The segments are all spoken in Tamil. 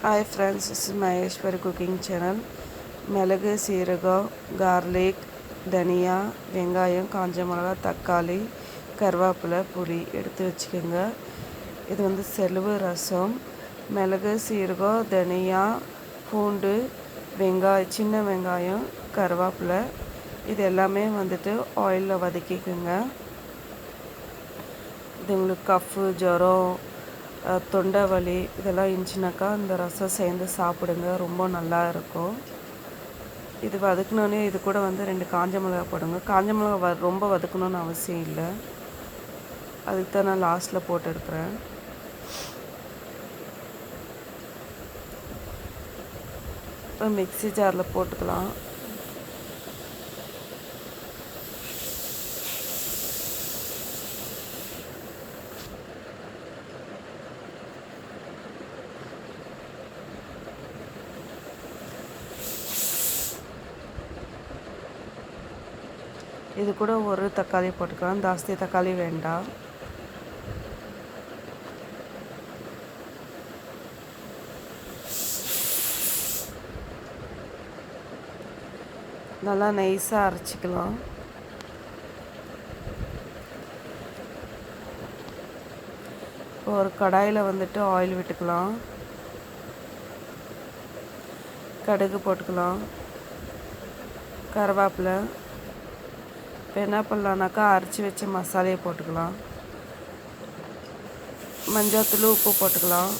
Hi friends, this is Maheshwari cooking channel. மிளகு சீரகம் கார்லிக் தனியா வெங்காயம் காஞ்ச மிளகா தக்காளி கருவேப்பிலை புளி எடுத்து வச்சுக்கோங்க. இது வந்து செலவு ரசம். மிளகு சீரகம் தனியா பூண்டு வெங்காயம் சின்ன வெங்காயம் கருவேப்பிலை இது எல்லாமே வந்துட்டு ஆயிலில் வதக்கிக்கோங்க. இது உங்களுக்கு கஃப்பு ஜுரம் தொண்டை வலி இதெல்லாம் இருந்துச்சுனாக்கா இந்த ரசம் சேர்ந்து சாப்பிடுங்க, ரொம்ப நல்லா இருக்கும். இது வதக்கினோடனே இது கூட வந்து 2 காஞ்ச மிளகா போடுங்க. காஞ்ச மிளகா ரொம்ப வதக்கணும்னு அவசியம் இல்லை, அதுக்கு தான் நான் லாஸ்ட்டில் போட்டு எடுக்கிறேன். இப்போ மிக்ஸி ஜாரில் போட்டுக்கலாம். இது கூட ஒரு தக்காளி போட்டுக்கலாம், ஜாஸ்தி தக்காளி வேண்டாம். நல்லா நைஸாக அரைச்சிக்கலாம். ஒரு கடாயில் வந்துட்டு ஆயில் விட்டுக்கலாம், கடுகு போட்டுக்கலாம், கருவேப்பிலை. இப்போ என்ன பண்ணலான்னாக்கா அரைச்சி வச்ச மசாலையை போட்டுக்கலாம், மஞ்சள்தூள் உப்பு போட்டுக்கலாம்.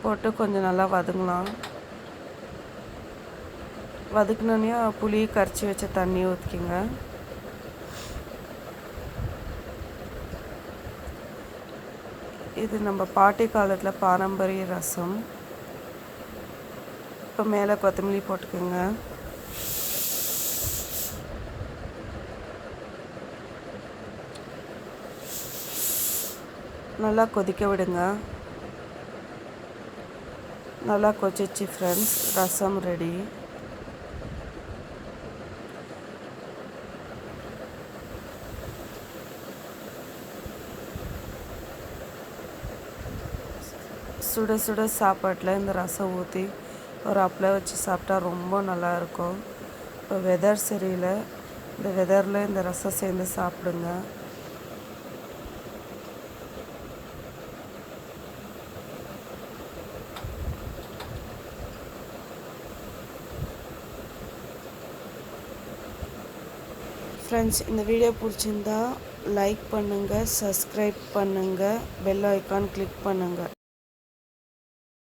போட்டு கொஞ்சம் நல்லா வதங்கலாம். வதக்கினோடனே புளி கரைச்சி வச்ச தண்ணி ஊற்றிக்கிங்க. இது நம்ம பாட்டி காலத்தில் பாரம்பரிய ரசம். இப்போ மேலே கொத்தமல்லி போட்டுக்கோங்க. நல்லா கொதிக்க விடுங்க. நல்லா கொதிச்சு ஃப்ரெண்ட்ஸ், ரசம் ரெடி. சுட சுட சாப்பாட்டில் இந்த ரசம் ஊற்றி ஒரு அப்பளம் வச்சு சாப்பிட்டா ரொம்ப நல்லாயிருக்கும். இப்போ வெதர் சரியில்லை, இந்த வெதரில் இந்த ரசம் சேர்ந்து சாப்பிடுங்க. ஃப்ரெண்ட்ஸ், இந்த வீடியோ பிடிச்சிருந்தா லைக் பண்ணுங்கள், சப்ஸ்கிரைப் பண்ணுங்கள், பெல் ஐக்கான் கிளிக் பண்ணுங்கள்.